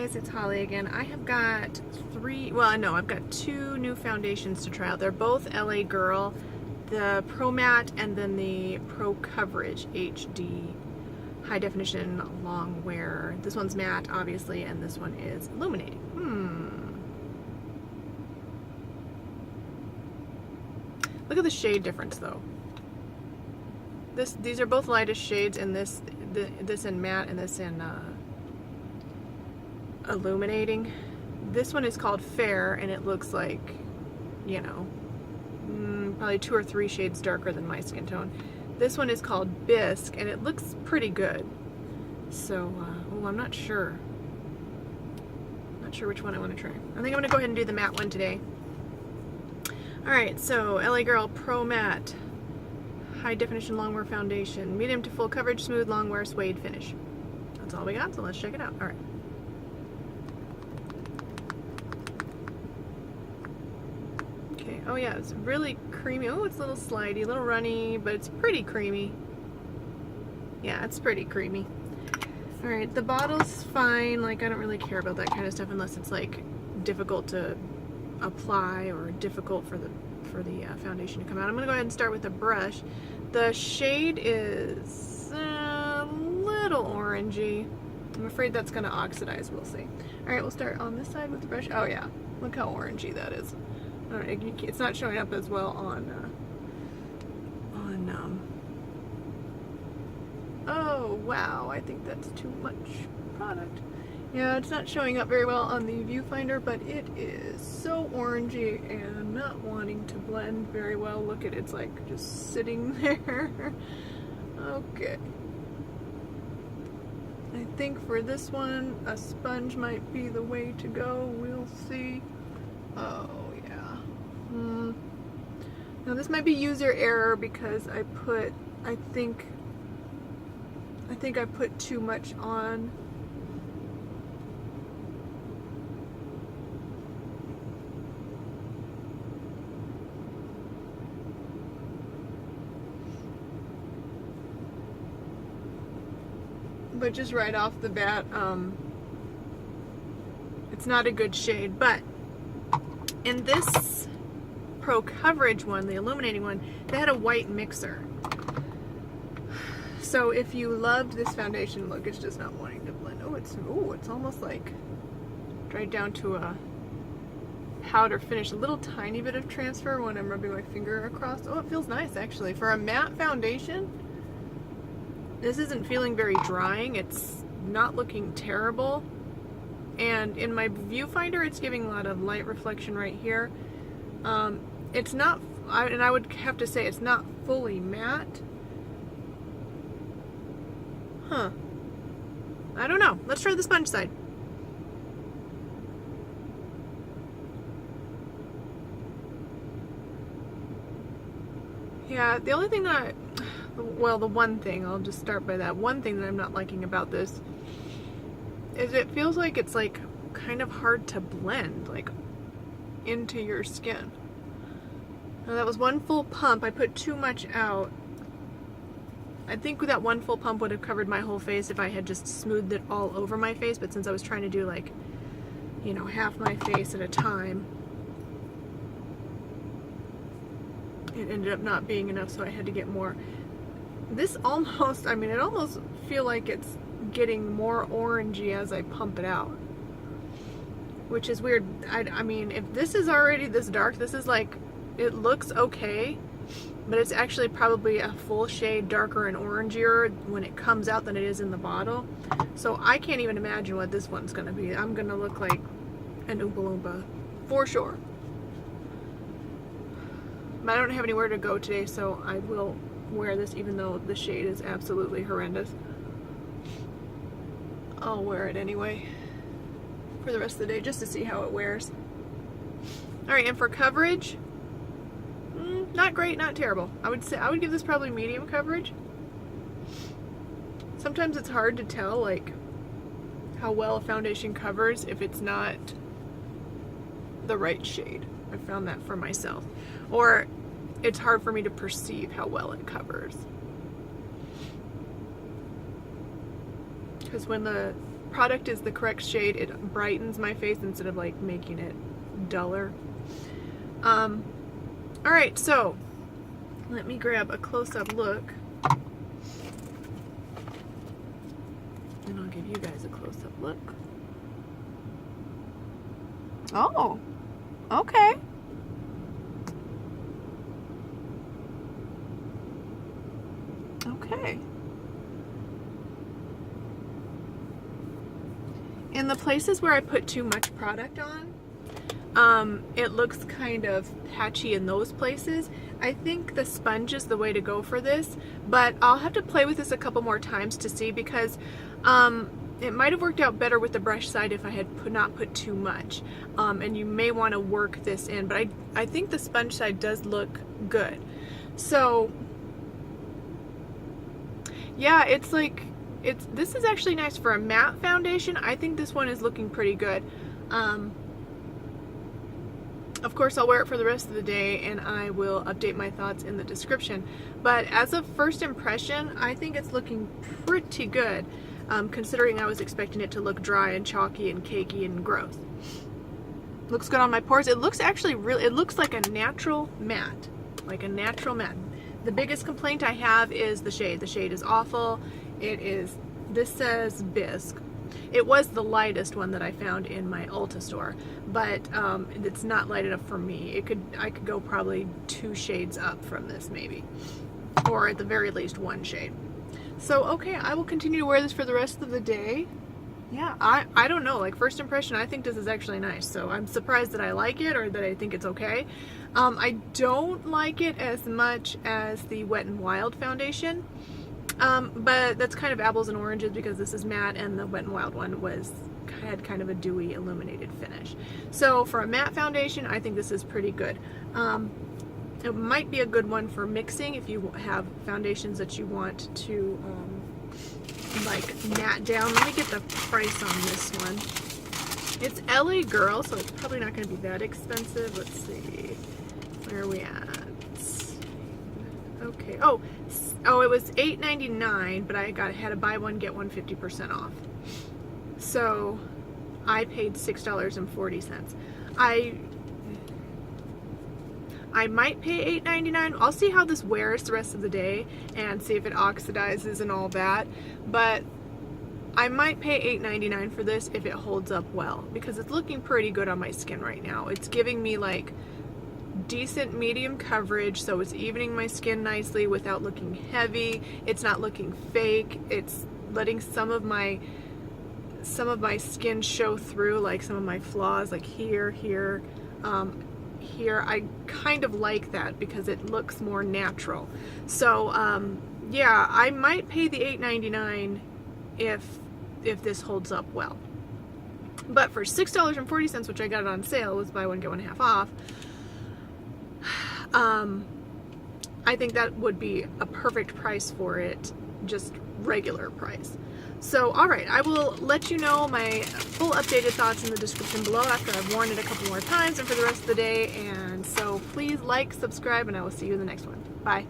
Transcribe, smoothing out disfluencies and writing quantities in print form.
guys, it's Holly again. I have got I've got two new foundations to try out. They're both LA Girl, the Pro Matte and then the Pro Coverage HD high definition long wear. This one's matte, obviously, and this one is illuminating. Look at the shade difference though. These are both lightest shades, and this in matte and this in illuminating. This one is called Fair, and it looks like, you know, probably 2 or 3 shades darker than my skin tone. This one is called Bisque, and it looks pretty good. So, I'm not sure. Not sure which one I want to try. I think I'm going to go ahead and do the matte one today. Alright, so LA Girl Pro Matte High Definition Longwear Foundation. Medium to full coverage, smooth longwear suede finish. That's all we got, so let's check it out. Alright. Okay, oh yeah, it's really creamy. Oh, it's a little slidey, a little runny, but it's pretty creamy. Yeah, it's pretty creamy. Alright, the bottle's fine. Like, I don't really care about that kind of stuff unless it's like difficult to apply or difficult for the foundation to come out. I'm gonna go ahead and start with the brush. The shade is a little orangey. I'm afraid that's gonna oxidize. We'll see. All right, we'll start on this side with the brush. Oh yeah, look how orangey that is. All right, it's not showing up as well on oh wow, I think that's too much product. Yeah, it's not showing up very well on the viewfinder, but it is so orangey and not wanting to blend very well. Look at it, it's like just sitting there. Okay. I think for this one, a sponge might be the way to go. We'll see. Oh, yeah. Now this might be user error because I think I put too much on. But just right off the bat, it's not a good shade. But in this Pro Coverage one, the illuminating one, they had a white mixer. So if you loved this foundation look, it's just not wanting to blend. Oh, it's almost like dried down to a powder finish. A little tiny bit of transfer when I'm rubbing my finger across. Oh, it feels nice actually. For a matte foundation, this isn't feeling very drying. It's not looking terrible. And in my viewfinder, it's giving a lot of light reflection right here. It's not, and I would have to say it's not fully matte. Huh. I don't know. Let's try the sponge side. Yeah, the only thing that the one thing, I'll just start by that. One thing that I'm not liking about this is it feels like it's like kind of hard to blend like into your skin. Now that was one full pump. I put too much out. I think that one full pump would have covered my whole face if I had just smoothed it all over my face, but since I was trying to do like, you know, half my face at a time, it ended up not being enough, so I had to get more. This almost, I mean, it almost feel like it's getting more orangey as I pump it out, which is weird. I mean, if this is already this dark, this is like, it looks okay, but it's actually probably a full shade darker and orangier when it comes out than it is in the bottle. So I can't even imagine what this one's gonna be. I'm gonna look like an Oompa Loompa, for sure. But I don't have anywhere to go today, so I will wear this even though the shade is absolutely horrendous. I'll wear it anyway for the rest of the day just to see how it wears. Alright, and for coverage, not great, not terrible. I would give this probably medium coverage. Sometimes it's hard to tell like how well a foundation covers if it's not the right shade. I found that for myself. Or it's hard for me to perceive how well it covers. Because when the product is the correct shade, it brightens my face instead of like making it duller. Alright, so let me grab a close-up look. And I'll give you guys a close-up look. Oh, okay. Okay. In the places where I put too much product on, it looks kind of patchy in those places. I think the sponge is the way to go for this, but I'll have to play with this a couple more times to see, because it might have worked out better with the brush side if I had not put too much. And you may want to work this in, but I think the sponge side does look good. So yeah, it's like, this is actually nice for a matte foundation. I think this one is looking pretty good. Of course, I'll wear it for the rest of the day and I will update my thoughts in the description. But as a first impression, I think it's looking pretty good, considering I was expecting it to look dry and chalky and cakey and gross. Looks good on my pores. It looks actually it looks like a natural matte. Like a natural matte. The biggest complaint I have is the shade. The shade is awful. This says bisque. It was the lightest one that I found in my Ulta store, but it's not light enough for me. I could go probably 2 shades up from this maybe, or at the very least 1 shade. So okay, I will continue to wear this for the rest of the day. Yeah, I don't know, like first impression, I think this is actually nice, so I'm surprised that I like it or that I think it's okay. I don't like it as much as the Wet n Wild foundation. But that's kind of apples and oranges, because this is matte and the Wet n Wild one had kind of a dewy illuminated finish. So for a matte foundation, I think this is pretty good. It might be a good one for mixing if you have foundations that you want to like matte down. Let me get the price on this one. It's LA Girl, so it's probably not going to be that expensive. Let's see, where are we at? Okay. Oh, it was $8.99, but I had a buy one get one 50% off. So I paid $6.40. I might pay $8.99. I'll see how this wears the rest of the day and see if it oxidizes and all that. But I might pay $8.99 for this if it holds up well, because it's looking pretty good on my skin right now. It's giving me like decent medium coverage, so it's evening my skin nicely without looking heavy. It's not looking fake. It's letting some of my skin show through, like some of my flaws, like here. I kind of like that because it looks more natural. So yeah, I might pay the $8.99 if this holds up well. But for $6.40, which I got it on sale, it was buy one get one half off, I think that would be a perfect price for it, just regular price. So, alright, I will let you know my full updated thoughts in the description below after I've worn it a couple more times and for the rest of the day. And so please like, subscribe, and I will see you in the next one. Bye.